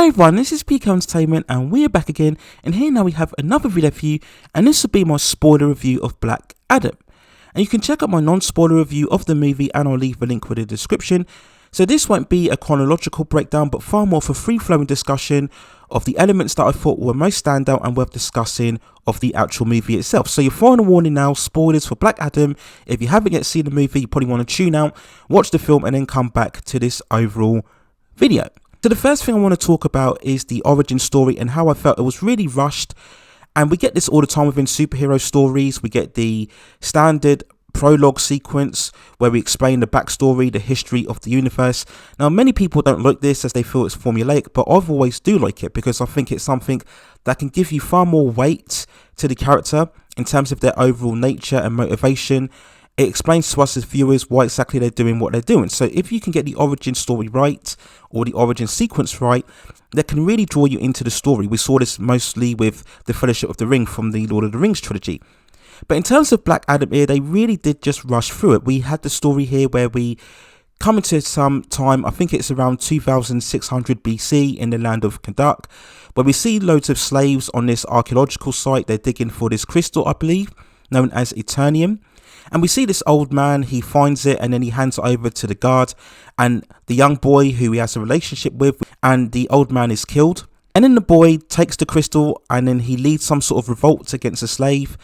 Hello everyone, this is PK Entertainment and we're back again, and here now we have another video for you, and this will be my spoiler review of Black Adam. And you can check out my non-spoiler review of the movie and I'll leave a link with the description. So this won't be a chronological breakdown but far more of a free-flowing discussion of the elements that I thought were most standout and worth discussing of the actual movie itself. So your final warning now, spoilers for Black Adam. If you haven't yet seen the movie, you probably want to tune out, watch the film and then come back to this overall video. So the first thing I want to talk about is the origin story and how I felt it was really rushed. And we get this all the time within superhero stories. We get the standard prologue sequence where we explain the backstory, the history of the universe. Now, many people don't like this as they feel it's formulaic, but I've always do like it because I think it's something that can give you far more weight to the character in terms of their overall nature and motivation. It explains to us as viewers why exactly they're doing what they're doing. So if you can get the origin story right or the origin sequence right, that can really draw you into the story. We saw this mostly with the Fellowship of the Ring from the Lord of the Rings trilogy. But in terms of Black Adam here, they really did just rush through it. We had the story here where we come into some time, I think it's around 2600 BC in the land of Kandak, where we see loads of slaves on this archaeological site. They're digging for this crystal, I believe, known as Eternium. And we see this old man, he finds it and then he hands it over to the guard and the young boy who he has a relationship with, and the old man is killed. And then the boy takes the crystal and then he leads some sort of revolt against a slave.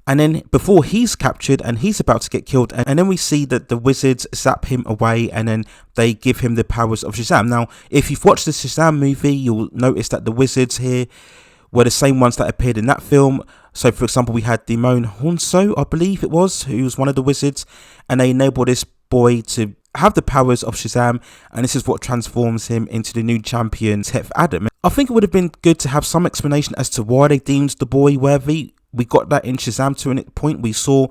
And then before he's captured and he's about to get killed, and then we see that the wizards zap him away and then they give him the powers of Shazam. Now, if you've watched the Shazam movie, you'll notice that the wizards here were the same ones that appeared in that film. So, for example, we had Demon Honso, I believe it was, who was one of the wizards, and they enable this boy to have the powers of Shazam, and this is what transforms him into the new champion, Tef Adam. I think it would have been good to have some explanation as to why they deemed the boy worthy. We got that in Shazam to a point. We saw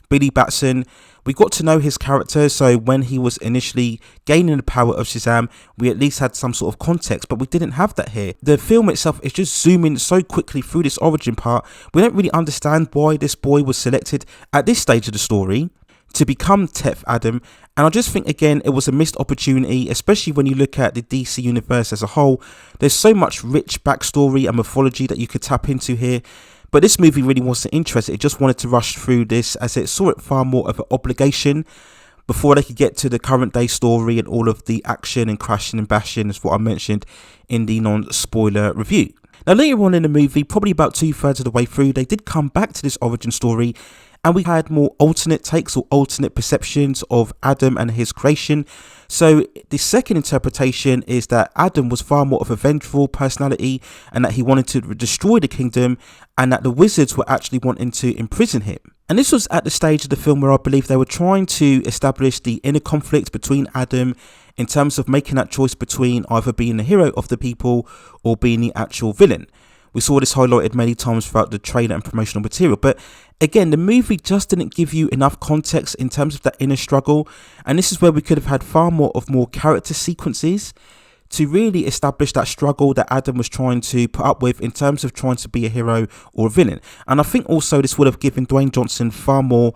Billy Batson. We got to know his character, so when he was initially gaining the power of Shazam, we at least had some sort of context, but we didn't have that here. The film itself is just zooming so quickly through this origin part. We don't really understand why this boy was selected at this stage of the story to become Tef Adam, and I just think again it was a missed opportunity, especially when you look at the DC universe as a whole. There's so much rich backstory and mythology that you could tap into here. But this movie really wasn't interested. It just wanted to rush through this as it saw it far more of an obligation before they could get to the current day story and all of the action and crashing and bashing, is what I mentioned in the non-spoiler review. Now later on in the movie, probably about 2/3 of the way through, they did come back to this origin story and we had more alternate takes or alternate perceptions of Adam and his creation. So the second interpretation is that Adam was far more of a vengeful personality and that he wanted to destroy the kingdom, and that the wizards were actually wanting to imprison him. And this was at the stage of the film where I believe they were trying to establish the inner conflict between Adam in terms of making that choice between either being the hero of the people or being the actual villain. We saw this highlighted many times throughout the trailer and promotional material, but again, the movie just didn't give you enough context in terms of that inner struggle, and this is where we could have had far more character sequences to really establish that struggle that Adam was trying to put up with in terms of trying to be a hero or a villain. And I think also this would have given Dwayne Johnson far more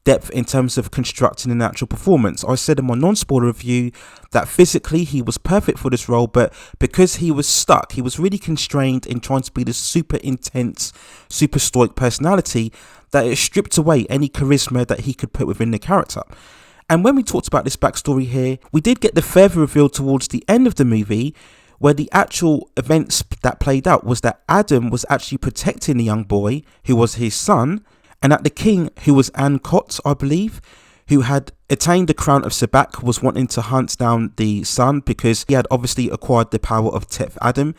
depth in terms of constructing an actual performance. I said in my non-spoiler review that physically he was perfect for this role, but because he was stuck, he was really constrained in trying to be this super intense, super stoic personality, that it stripped away any charisma that he could put within the character. And when we talked about this backstory here, we did get the further reveal towards the end of the movie, where the actual events that played out was that Adam was actually protecting the young boy, who was his son, and that the king, who was Ankot, I believe, who had attained the crown of Sabak, was wanting to hunt down the son because he had obviously acquired the power of Tef Adam.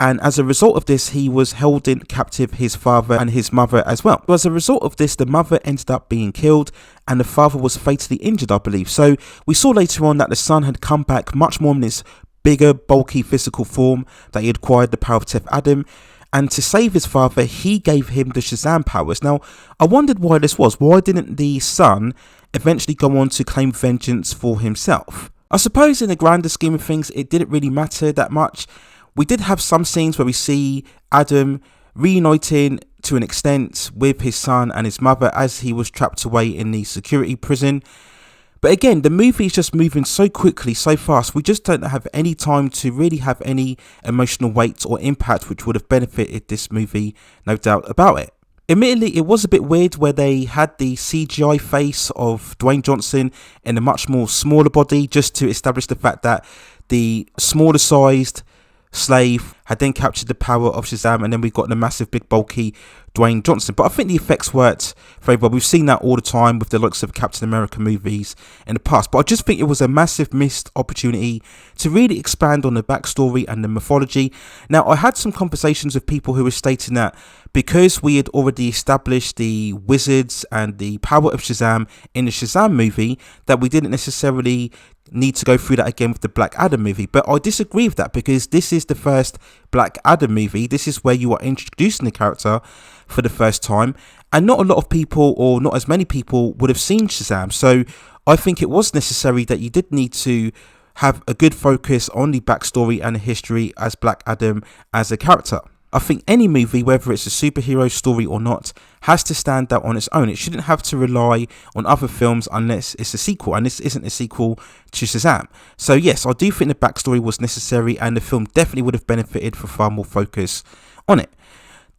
And as a result of this, he was held in captive, his father and his mother as well. As a result of this, the mother ended up being killed and the father was fatally injured, I believe. So we saw later on that the son had come back much more in this bigger, bulky physical form, that he had acquired the power of Tef Adam. And to save his father, he gave him the Shazam powers. Now, I wondered why this was. Why didn't the son eventually go on to claim vengeance for himself? I suppose in the grander scheme of things, it didn't really matter that much. We did have some scenes where we see Adam reuniting to an extent with his son and his mother as he was trapped away in the security prison. But again, the movie is just moving so quickly, so fast, we just don't have any time to really have any emotional weight or impact which would have benefited this movie, no doubt about it. Admittedly, it was a bit weird where they had the CGI face of Dwayne Johnson in a much more smaller body, just to establish the fact that the smaller sized Slave had then captured the power of Shazam, and then we've got the massive big bulky Dwayne Johnson. But I think the effects worked very well. We've seen that all the time with the likes of Captain America movies in the past, but I just think it was a massive missed opportunity to really expand on the backstory and the mythology. Now, I had some conversations with people who were stating that because we had already established the wizards and the power of Shazam in the Shazam movie, that we didn't necessarily need to go through that again with the Black Adam movie. But I disagree with that, because this is the first Black Adam movie. This is where you are introducing the character for the first time, and not a lot of people, or not as many people, would have seen Shazam. So I think it was necessary that you did need to have a good focus on the backstory and the history as Black Adam as a character. I think any movie, whether it's a superhero story or not, has to stand out on its own. It shouldn't have to rely on other films unless it's a sequel, and this isn't a sequel to Shazam. So yes, I do think the backstory was necessary, and the film definitely would have benefited for far more focus on it.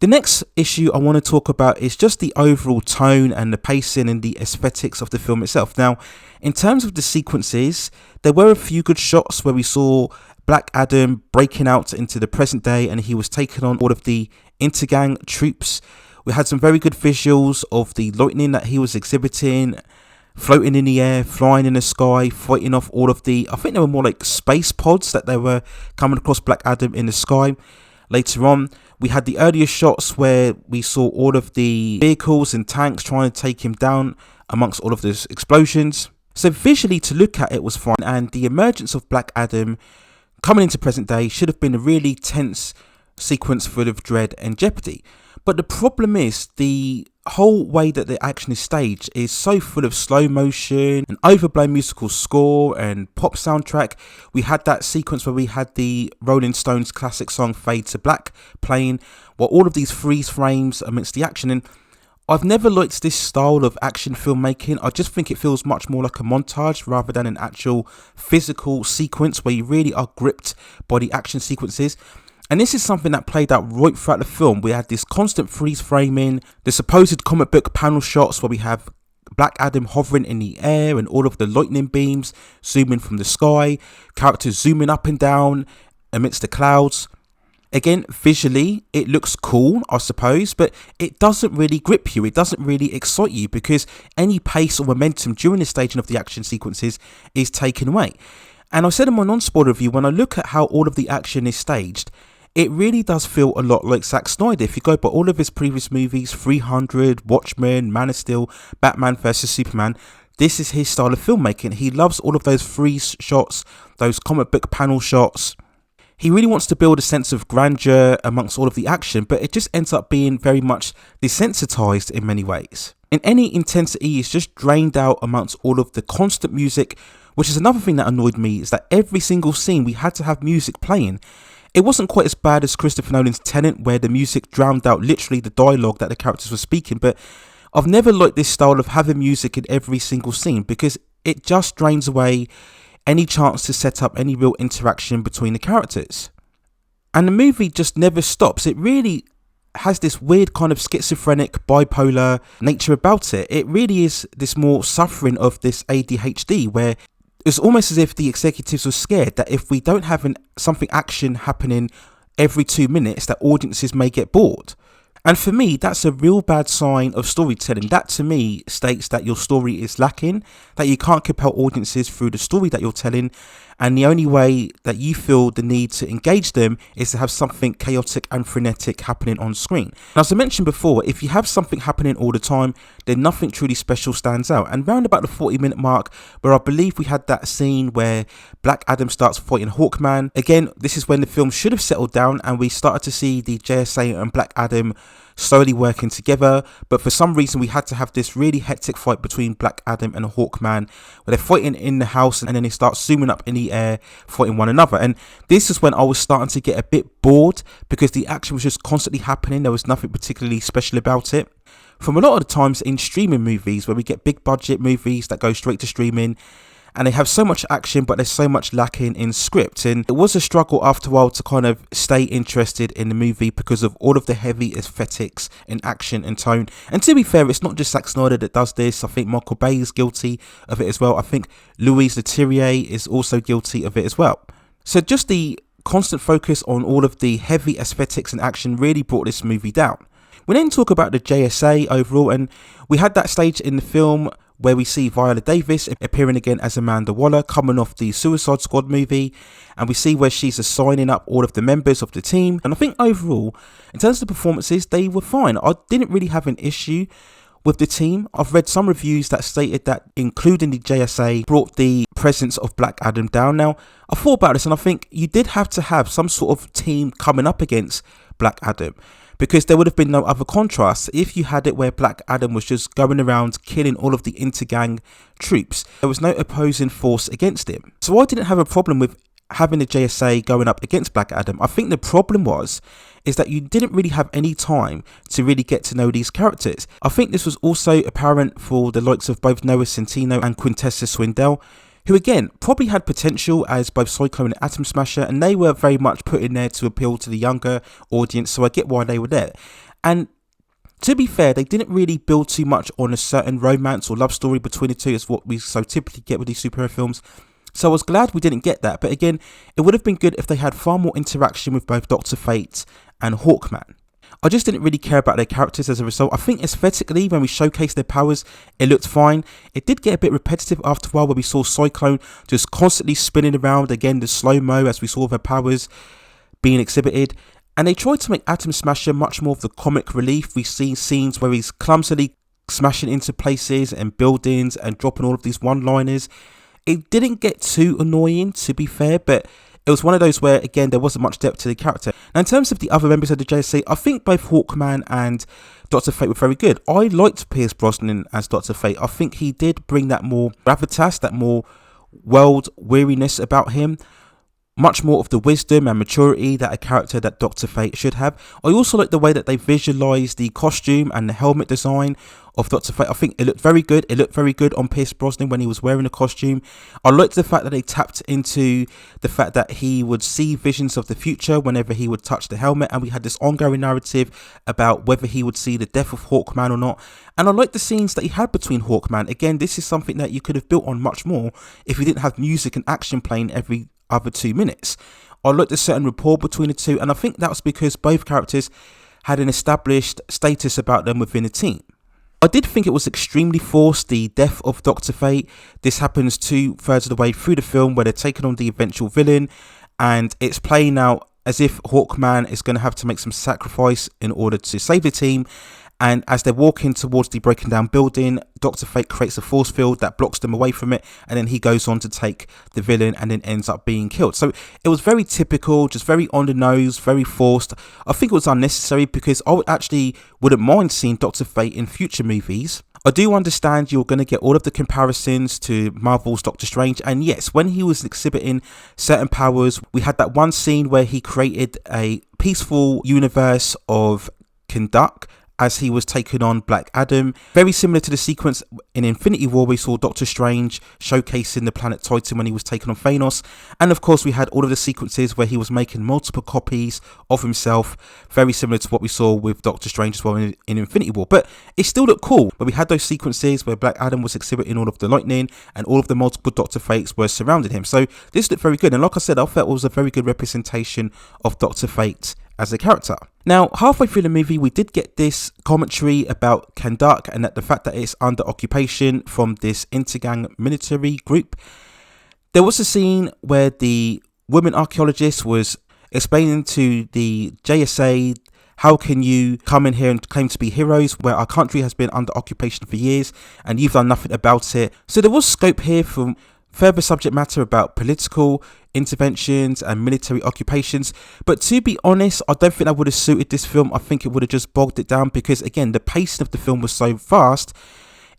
The next issue I want to talk about is just the overall tone and the pacing and the aesthetics of the film itself. Now, in terms of the sequences, there were a few good shots where we saw Black Adam breaking out into the present day, and he was taking on all of the intergang troops. We had some very good visuals of the lightning that he was exhibiting, floating in the air, flying in the sky, fighting off all of the, I think they were more like space pods that they were coming across Black Adam in the sky. Later on, we had the earlier shots where we saw all of the vehicles and tanks trying to take him down amongst all of those explosions. So visually, to look at, it was fine, and the emergence of Black Adam coming into present day should have been a really tense sequence full of dread and jeopardy. But the problem is, the whole way that the action is staged is so full of slow motion, an overblown musical score and pop soundtrack. We had that sequence where we had the Rolling Stones classic song Fade to Black playing, while all of these freeze frames amidst the action. And I've never liked this style of action filmmaking. I just think it feels much more like a montage rather than an actual physical sequence where you really are gripped by the action sequences. And this is something that played out right throughout the film. We had this constant freeze framing, the supposed comic book panel shots where we have Black Adam hovering in the air and all of the lightning beams zooming from the sky, characters zooming up and down amidst the clouds. Again, visually, it looks cool, I suppose, but it doesn't really grip you. It doesn't really excite you, because any pace or momentum during the staging of the action sequences is taken away. And I said in my non-spoiler review, when I look at how all of the action is staged, it really does feel a lot like Zack Snyder. If you go by all of his previous movies, 300, Watchmen, Man of Steel, Batman vs Superman, this is his style of filmmaking. He loves all of those freeze shots, those comic book panel shots. He really wants to build a sense of grandeur amongst all of the action, but it just ends up being very much desensitized in many ways. And any intensity is just drained out amongst all of the constant music, which is another thing that annoyed me, is that every single scene we had to have music playing. It wasn't quite as bad as Christopher Nolan's Tenet, where the music drowned out literally the dialogue that the characters were speaking, but I've never liked this style of having music in every single scene, because it just drains away any chance to set up any real interaction between the characters. And the movie just never stops. It really has this weird kind of schizophrenic, bipolar nature about it. It really is this more suffering of this ADHD, where it's almost as if the executives were scared that if we don't have something action happening every 2 minutes, that audiences may get bored. And for me, that's a real bad sign of storytelling. That to me states that your story is lacking, that you can't compel audiences through the story that you're telling, and the only way that you feel the need to engage them is to have something chaotic and frenetic happening on screen. And as I mentioned before, if you have something happening all the time, then nothing truly special stands out. And round about the 40-minute mark, where I believe we had that scene where Black Adam starts fighting Hawkman, again, this is when the film should have settled down and we started to see the JSA and Black Adam slowly working together, but for some reason we had to have this really hectic fight between Black Adam and Hawkman, where they're fighting in the house and then they start zooming up in the air, fighting one another. And this is when I was starting to get a bit bored, because the action was just constantly happening. There was nothing particularly special about it. From a lot of the times in streaming movies, where we get big budget movies that go straight to streaming, and they have so much action but there's so much lacking in script, and it was a struggle after a while to kind of stay interested in the movie because of all of the heavy aesthetics in action and tone. And to be fair, it's not just Zack Snyder that does this. I think Michael Bay is guilty of it as well. I think Louis Leterrier is also guilty of it as well. So just the constant focus on all of the heavy aesthetics and action really brought this movie down. We then talk about the JSA overall, and we had that stage in the film where we see Viola Davis appearing again as Amanda Waller, coming off the Suicide Squad movie, and we see where she's assigning up all of the members of the team. And I think overall, in terms of the performances, they were fine. I didn't really have an issue with the team. I've read some reviews that stated that including the JSA brought the presence of Black Adam down. Now, I thought about this and I think you did have to have some sort of team coming up against Black Adam, because there would have been no other contrast if you had it where Black Adam was just going around killing all of the intergang troops. There was no opposing force against him. So I didn't have a problem with having the JSA going up against Black Adam. I think the problem is that you didn't really have any time to really get to know these characters. I think this was also apparent for the likes of both Noah Centineo and Quintessa Swindell, who again probably had potential as both Cyclone and Atom Smasher, and they were very much put in there to appeal to the younger audience, so I get why they were there. And to be fair, they didn't really build too much on a certain romance or love story between the two, as what we so typically get with these superhero films. So I was glad we didn't get that, but again, it would have been good if they had far more interaction with both Dr. Fate and Hawkman. I just didn't really care about their characters as a result. I think aesthetically, when we showcased their powers, it looked fine. It did get a bit repetitive after a while, where we saw Cyclone just constantly spinning around, again the slow-mo as we saw her powers being exhibited. And they tried to make Atom Smasher much more of the comic relief. We've seen scenes where he's clumsily smashing into places and buildings and dropping all of these one-liners. It didn't get too annoying, to be fair, but it was one of those where, again, there wasn't much depth to the character. Now, in terms of the other members of the JSA, I think both Hawkman and Dr. Fate were very good. I liked Pierce Brosnan as Dr. Fate. I think he did bring that more gravitas, that more world weariness about him. Much more of the wisdom and maturity that a character that Dr. Fate should have. I also like the way that they visualised the costume and the helmet design of Dr. Fate. I think it looked very good. It looked very good on Pierce Brosnan when he was wearing the costume. I liked the fact that they tapped into the fact that he would see visions of the future whenever he would touch the helmet, and we had this ongoing narrative about whether he would see the death of Hawkman or not. And I liked the scenes that he had between Hawkman. Again, this is something that you could have built on much more if you didn't have music and action playing every other 2 minutes. I liked a certain rapport between the two, and I think that was because both characters had an established status about them within the team. I did think it was extremely forced, the death of Dr. Fate. This happens 2/3 of the way through the film, where they're taking on the eventual villain, and it's playing out as if Hawkman is going to have to make some sacrifice in order to save the team. And as they're walking towards the broken down building, Dr. Fate creates a force field that blocks them away from it, and then he goes on to take the villain and then ends up being killed. So it was very typical, just very on the nose, very forced. I think it was unnecessary, because I wouldn't mind seeing Dr. Fate in future movies. I do understand you're going to get all of the comparisons to Marvel's Doctor Strange, and yes, when he was exhibiting certain powers, we had that one scene where he created a peaceful universe of Kahndaq as he was taking on Black Adam. Very similar to the sequence in Infinity War, we saw Doctor Strange showcasing the planet Titan when he was taking on Thanos. And of course, we had all of the sequences where he was making multiple copies of himself, very similar to what we saw with Doctor Strange as well in Infinity War. But it still looked cool. But we had those sequences where Black Adam was exhibiting all of the lightning and all of the multiple Dr. Fates were surrounding him. So this looked very good. And like I said, I felt it was a very good representation of Dr. Fate as a character. Now, halfway through the movie, we did get this commentary about Kahndaq and that the fact that it's under occupation from this intergang military group. There was a scene where the woman archaeologist was explaining to the JSA, how can you come in here and claim to be heroes where our country has been under occupation for years and you've done nothing about it? So there was scope here for further subject matter about political interventions and military occupations. But to be honest, I don't think that would have suited this film. I think it would have just bogged it down, because again, the pacing of the film was so fast,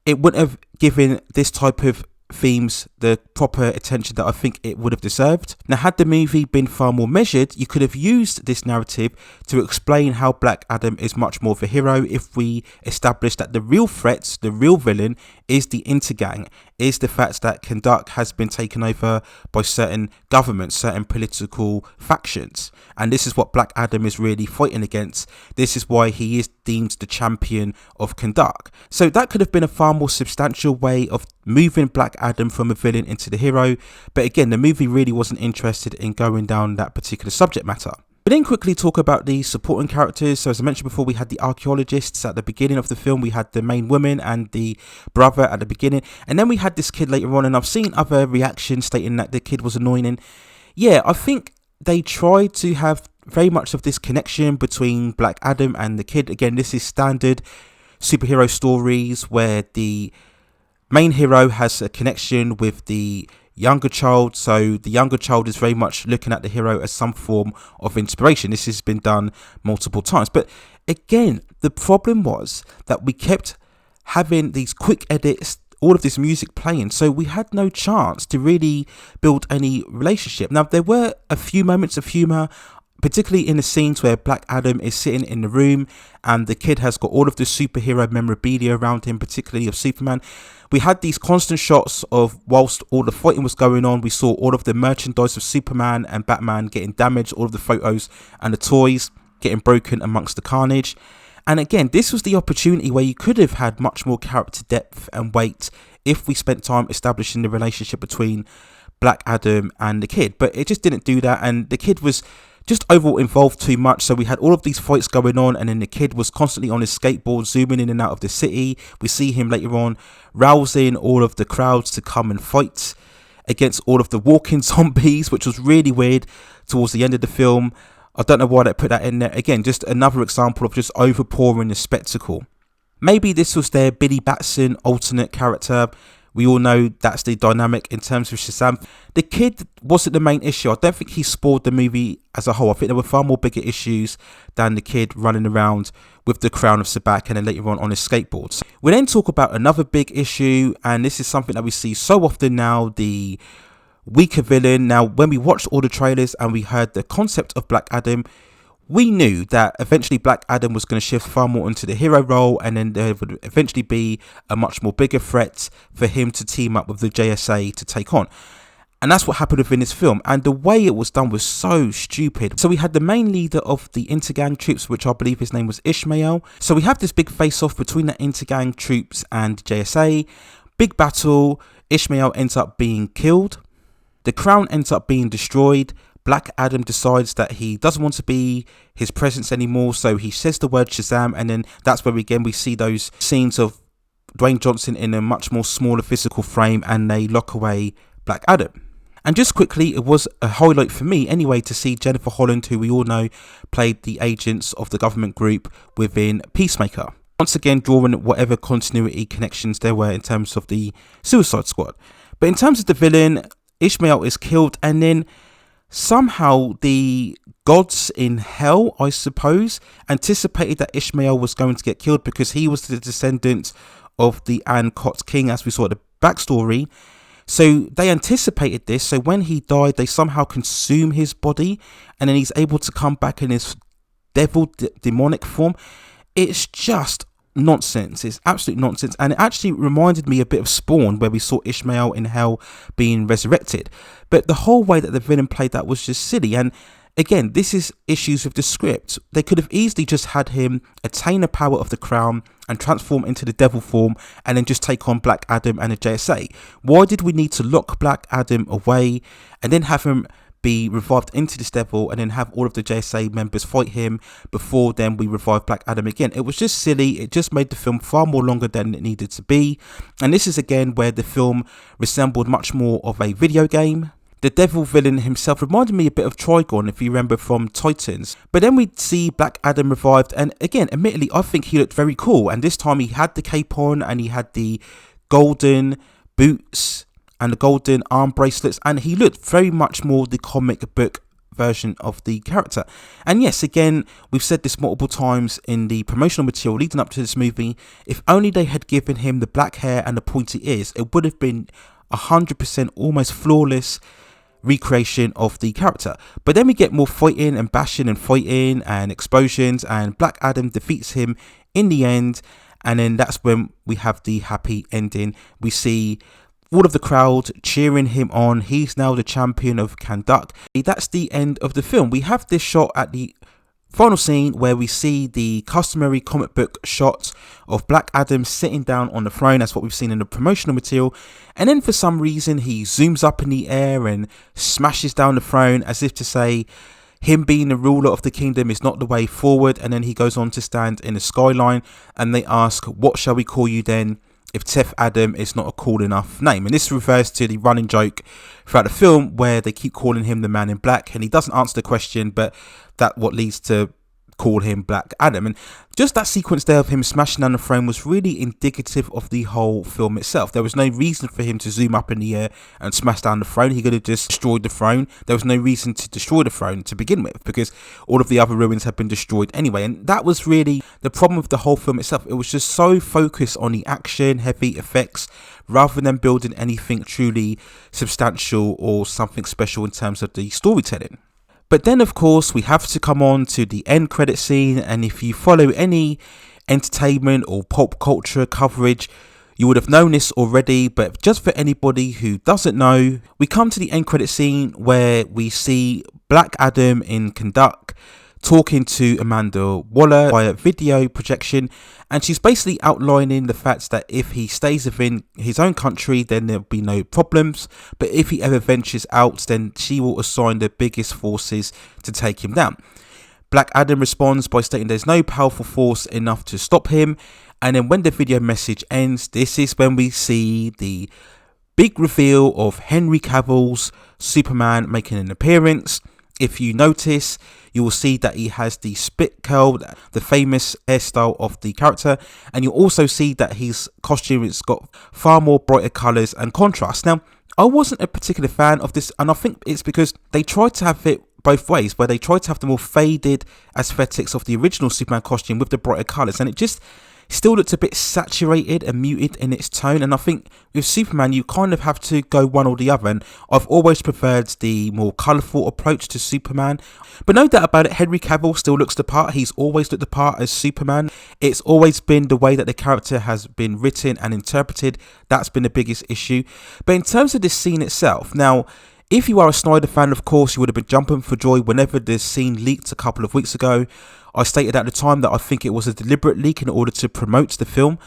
it wouldn't have given this type of themes the proper attention that I think it would have deserved. Now, had the movie been far more measured, you could have used this narrative to explain how Black Adam is much more of a hero if we establish that the real threats, the real villain, is the intergang, is the fact that Kahndaq has been taken over by certain governments, certain political factions, and this is what Black Adam is really fighting against. This is why he is deemed the champion of Kahndaq. So that could have been a far more substantial way of moving Black Adam from a villain into the hero, but again, the movie really wasn't interested in going down that particular subject matter. We then quickly talk about the supporting characters. So as I mentioned before, we had the archaeologists at the beginning of the film, we had the main woman and the brother at the beginning, and then we had this kid later on, and I've seen other reactions stating that the kid was annoying. And yeah, I think they tried to have very much of this connection between Black Adam and the kid. Again, this is standard superhero stories where the main hero has a connection with the younger child, so the younger child is very much looking at the hero as some form of inspiration. This has been done multiple times, but again, the problem was that we kept having these quick edits, all of this music playing, so we had no chance to really build any relationship. Now, there were a few moments of humor, particularly in the scenes where Black Adam is sitting in the room and the kid has got all of the superhero memorabilia around him, particularly of Superman. We had these constant shots of, whilst all the fighting was going on, we saw all of the merchandise of Superman and Batman getting damaged, all of the photos and the toys getting broken amongst the carnage. And again, this was the opportunity where you could have had much more character depth and weight if we spent time establishing the relationship between Black Adam and the kid, but it just didn't do that, and the kid was just overall involved too much. So we had all of these fights going on, and then the kid was constantly on his skateboard zooming in and out of the city. We see him later on rousing all of the crowds to come and fight against all of the walking zombies, which was really weird towards the end of the film. I don't know why they put that in there. Again, just another example of just overpouring the spectacle. Maybe this was their Billy Batson alternate character. We all know that's the dynamic in terms of Shazam. The kid wasn't the main issue. I don't think he spoiled the movie as a whole. I think there were far more bigger issues than the kid running around with the crown of Sabak and then later on his skateboards. We then talk about another big issue, and this is something that we see so often now, the weaker villain. Now, when we watched all the trailers and we heard the concept of Black Adam, we knew that eventually Black Adam was going to shift far more into the hero role, and then there would eventually be a much more bigger threat for him to team up with the JSA to take on. And that's what happened within this film, and the way it was done was so stupid. So we had the main leader of the Intergang troops, which I believe his name was Ishmael. So we have this big face-off between the Intergang troops and JSA. Big battle. Ishmael ends up being killed. The crown ends up being destroyed. Black Adam decides that he doesn't want to be his presence anymore, so he says the word Shazam, and then that's where again we see those scenes of Dwayne Johnson in a much more smaller physical frame, and they lock away Black Adam. And just quickly, it was a highlight for me anyway to see Jennifer Holland, who we all know played the agents of the government group within Peacemaker, once again drawing whatever continuity connections there were in terms of the Suicide Squad. But in terms of the villain, Ishmael is killed, and then somehow the gods in hell, I suppose, anticipated that Ishmael was going to get killed because he was the descendant of the Ankot king, as we saw the backstory. So they anticipated this, so when he died, they somehow consume his body, and then he's able to come back in his devil demonic form. It's just nonsense. It's absolute nonsense, and it actually reminded me a bit of Spawn, where we saw Ishmael in hell being resurrected. But the whole way that the villain played that was just silly. And again, this is issues with the script. They could have easily just had him attain the power of the crown and transform into the devil form, and then just take on Black Adam and the JSA. Why did we need to lock Black Adam away and then have him be revived into this devil, and then have all of the JSA members fight him before then we revive Black Adam again? It was just silly. It just made the film far more longer than it needed to be. And this is again where the film resembled much more of a video game. The devil villain himself reminded me a bit of Trigon, if you remember from Titans. But then we'd see Black Adam revived, and again, admittedly, I think he looked very cool. And this time he had the cape on, and he had the golden boots and the golden arm bracelets, and he looked very much more the comic book version of the character. And yes, again, we've said this multiple times in the promotional material leading up to this movie, if only they had given him the black hair and the pointy ears, it would have been 100% almost flawless recreation of the character. But then we get more fighting and bashing and fighting and explosions, and Black Adam defeats him in the end, and then that's when we have the happy ending. We see all of the crowd cheering him on. He's now the champion of Kahndaq. That's the end of the film. We have this shot at the final scene where we see the customary comic book shot of Black Adam sitting down on the throne. That's what we've seen in the promotional material. And then for some reason he zooms up in the air and smashes down the throne as if to say him being the ruler of the kingdom is not the way forward. And then he goes on to stand in the skyline, and they ask, what shall we call you then if Tef Adam is not a cool enough name? And this refers to the running joke throughout the film where they keep calling him the Man in Black, and he doesn't answer the question, but that what leads to call him Black Adam. And just that sequence there of him smashing down the throne was really indicative of the whole film itself. There was no reason for him to zoom up in the air and smash down the throne. He could have just destroyed the throne. There was no reason to destroy the throne to begin with, because all of the other ruins had been destroyed anyway. And that was really the problem with the whole film itself. It was just so focused on the action, heavy effects, rather than building anything truly substantial or something special in terms of the storytelling. But then, of course, we have to come on to the end credit scene, and if you follow any entertainment or pop culture coverage, you would have known this already, but just for anybody who doesn't know, we come to the end credit scene where we see Black Adam in Kahndaq talking to Amanda Waller via video projection, and she's basically outlining the fact that if he stays within his own country, then there'll be no problems, but if he ever ventures out, then she will assign the biggest forces to take him down. Black Adam responds by stating there's no powerful force enough to stop him, and then when the video message ends, this is when we see the big reveal of Henry Cavill's Superman making an appearance. If you notice, you will see that he has the spit curl, the famous hairstyle of the character, and you'll also see that his costume has got far more brighter colours and contrast. Now, I wasn't a particular fan of this, and I think it's because they tried to have it both ways, where they tried to have the more faded aesthetics of the original Superman costume with the brighter colours, and it just still looked a bit saturated and muted in its tone. And I think with Superman you kind of have to go one or the other, and I've always preferred the more colourful approach to Superman. But no doubt about it, Henry Cavill still looks the part. He's always looked the part as Superman. It's always been the way that the character has been written and interpreted. That's been the biggest issue. But in terms of this scene itself, now, if you are a Snyder fan, of course, you would have been jumping for joy whenever this scene leaked a couple of weeks ago. I stated at the time that I think it was a deliberate leak in order to promote the film.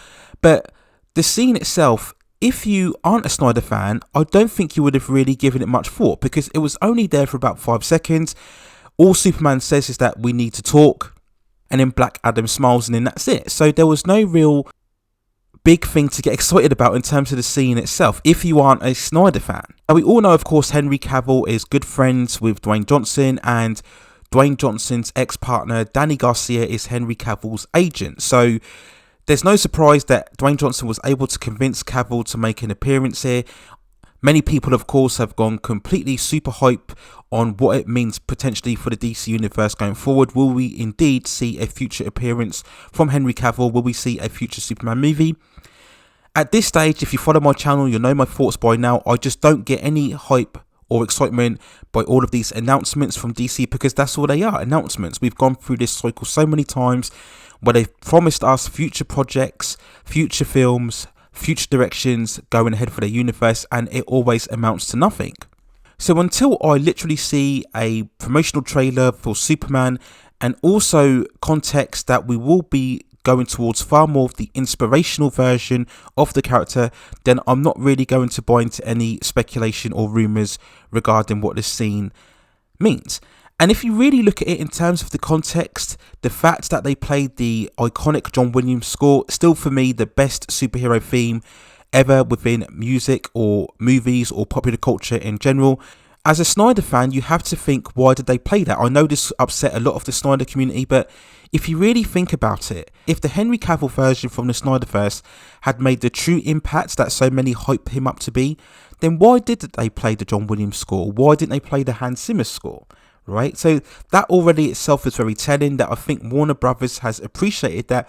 But the scene itself, if you aren't a Snyder fan, I don't think you would have really given it much thought, because it was only there for about 5 seconds. All Superman says is that we need to talk, and then Black Adam smiles, and then that's it. So there was no real big thing to get excited about in terms of the scene itself if you aren't a Snyder fan. Now, we all know, of course, Henry Cavill is good friends with Dwayne Johnson, and Dwayne Johnson's ex-partner Danny Garcia is Henry Cavill's agent. So there's no surprise that Dwayne Johnson was able to convince Cavill to make an appearance here. Many people, of course, have gone completely super hype on what it means potentially for the DC universe going forward. Will we indeed see a future appearance from Henry Cavill? Will we see a future Superman movie? At this stage, if you follow my channel, you'll know my thoughts by now. I just don't get any hype or excitement by all of these announcements from DC, because that's all they are, announcements. We've gone through this cycle so many times where they've promised us future projects, future films, future directions going ahead for their universe, and it always amounts to nothing. So until I literally see a promotional trailer for Superman, and also context that we will be going towards far more of the inspirational version of the character, then I'm not really going to buy into any speculation or rumours regarding what this scene means. And if you really look at it in terms of the context, the fact that they played the iconic John Williams score, still for me the best superhero theme ever within music or movies or popular culture in general. As a Snyder fan, you have to think, why did they play that? I know this upset a lot of the Snyder community, but if you really think about it, if the Henry Cavill version from the Snyderverse had made the true impact that so many hype him up to be, then why did they play the John Williams score? Why didn't they play the Hans Zimmer score? Right? So that already itself is very telling, that I think Warner Brothers has appreciated that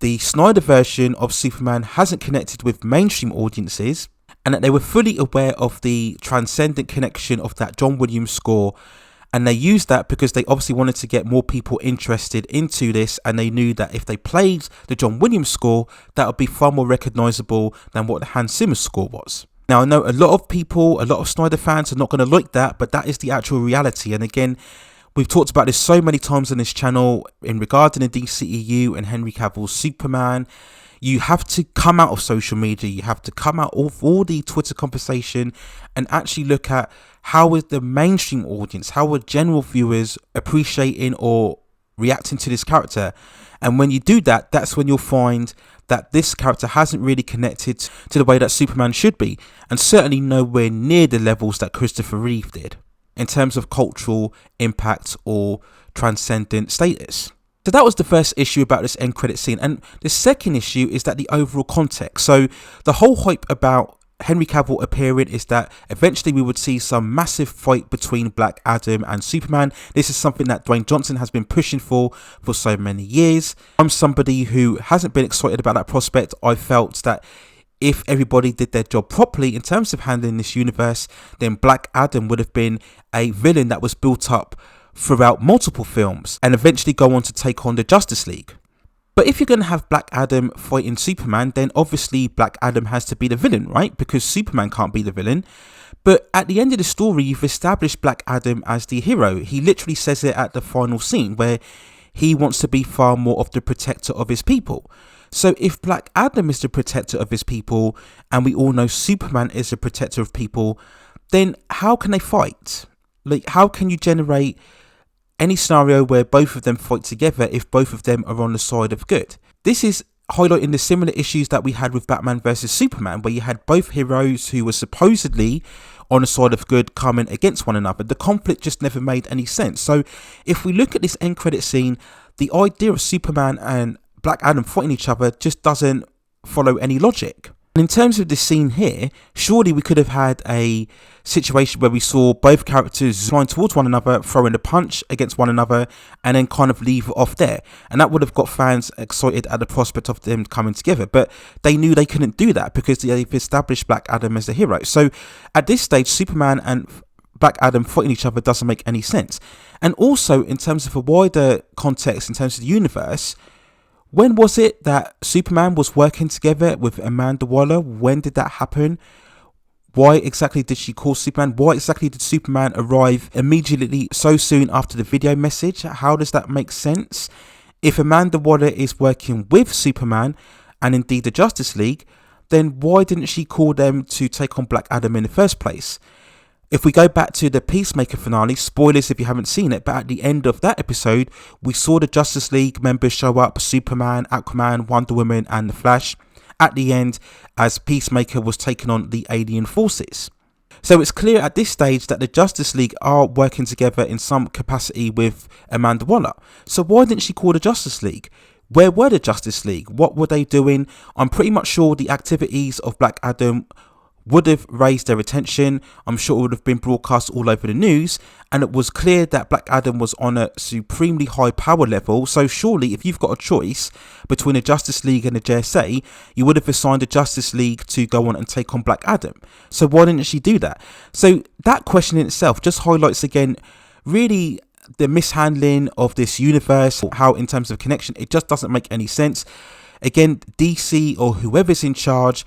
the Snyder version of Superman hasn't connected with mainstream audiences, and that they were fully aware of the transcendent connection of that John Williams score, and they used that because they obviously wanted to get more people interested into this, and they knew that if they played the John Williams score, that would be far more recognisable than what the Hans Zimmer score was. Now, I know a lot of people, a lot of Snyder fans are not going to like that, but that is the actual reality. And again, we've talked about this so many times on this channel in regarding the DCEU and Henry Cavill's Superman. You have to come out of social media, you have to come out of all the Twitter conversation and actually look at how is the mainstream audience, how are general viewers appreciating or reacting to this character. And when you do that, that's when you'll find that this character hasn't really connected to the way that Superman should be, and certainly nowhere near the levels that Christopher Reeve did in terms of cultural impact or transcendent status. So that was the first issue about this end credit scene. And the second issue is that the overall context. So the whole hype about Henry Cavill appearing is that eventually we would see some massive fight between Black Adam and Superman. This is something that Dwayne Johnson has been pushing for so many years. I'm somebody who hasn't been excited about that prospect. I felt that if everybody did their job properly in terms of handling this universe, then Black Adam would have been a villain that was built up throughout multiple films and eventually go on to take on the Justice League. But if you're going to have Black Adam fighting Superman, then obviously Black Adam has to be the villain, right? Because Superman can't be the villain. But at the end of the story, you've established Black Adam as the hero. He literally says it at the final scene where he wants to be far more of the protector of his people. So if Black Adam is the protector of his people, and we all know Superman is the protector of people, then how can they fight? Like, how can you generate any scenario where both of them fight together if both of them are on the side of good? This is highlighting the similar issues that we had with Batman versus Superman, where you had both heroes who were supposedly on the side of good coming against one another. The conflict just never made any sense. So if we look at this end credit scene, the idea of Superman and Black Adam fighting each other just doesn't follow any logic. And in terms of this scene here, surely we could have had a situation where we saw both characters flying towards one another, throwing a punch against one another, and then kind of leave it off there. And that would have got fans excited at the prospect of them coming together. But they knew they couldn't do that because they've established Black Adam as the hero. So at this stage, Superman and Black Adam fighting each other doesn't make any sense. And also, in terms of a wider context, in terms of the universe, when was it that Superman was working together with Amanda Waller? When did that happen? Why exactly did she call Superman? Why exactly did Superman arrive immediately so soon after the video message? How does that make sense? If Amanda Waller is working with Superman and indeed the Justice League, then why didn't she call them to take on Black Adam in the first place? If we go back to the Peacemaker finale, spoilers if you haven't seen it, but at the end of that episode, we saw the Justice League members show up, Superman, Aquaman, Wonder Woman and The Flash, at the end as Peacemaker was taking on the alien forces. So it's clear at this stage that the Justice League are working together in some capacity with Amanda Waller. So why didn't she call the Justice League? Where were the Justice League? What were they doing? I'm pretty much sure the activities of Black Adam would have raised their attention. I'm sure it would have been broadcast all over the news, and it was clear that Black Adam was on a supremely high power level. So surely if you've got a choice between the Justice League and the JSA, you would have assigned the Justice League to go on and take on Black Adam. So why didn't she do that? So that question in itself just highlights again really the mishandling of this universe, how in terms of connection it just doesn't make any sense. Again, DC or whoever's in charge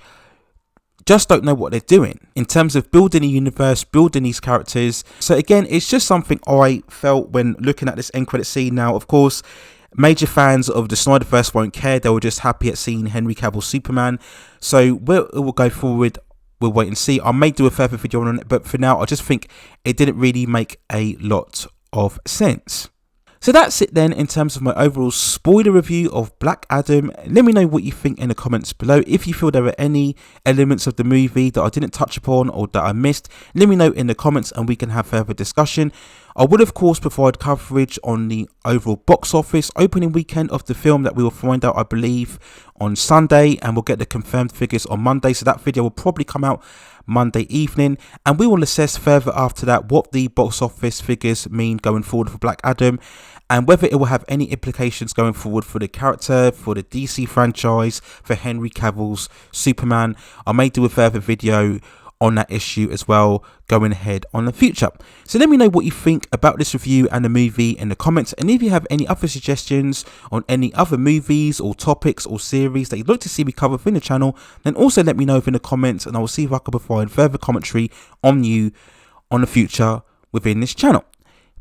just don't know what they're doing in terms of building a universe, building these characters. So again, it's just something I felt when looking at this end credit scene. Now, of course, major fans of the Snyderverse won't care. They were just happy at seeing Henry Cavill's Superman. So we'll go forward. We'll wait and see. I may do a further video on it, but for now, I just think it didn't really make a lot of sense. So that's it then in terms of my overall spoiler review of Black Adam. Let me know what you think in the comments below. If you feel there are any elements of the movie that I didn't touch upon or that I missed, let me know in the comments and we can have further discussion. I will of course provide coverage on the overall box office opening weekend of the film that we will find out, I believe, on Sunday, and we'll get the confirmed figures on Monday. So that video will probably come out Monday evening, and we will assess further after that what the box office figures mean going forward for Black Adam, and whether it will have any implications going forward for the character, for the DC franchise, for Henry Cavill's Superman. I may do a further video on that issue as well going ahead on the future. So let me know what you think about this review and the movie in the comments, and if you have any other suggestions on any other movies or topics or series that you'd like to see me cover within the channel, then also let me know in the comments, and I will see if I can provide further commentary on you on the future within this channel.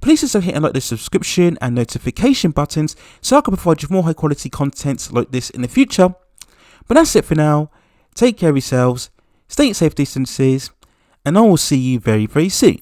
Please also hit and like the subscription and notification buttons so I can provide you more high quality content like this in the future. But that's it for now. Take care of yourselves, stay at safe distances, and I will see you very, very soon.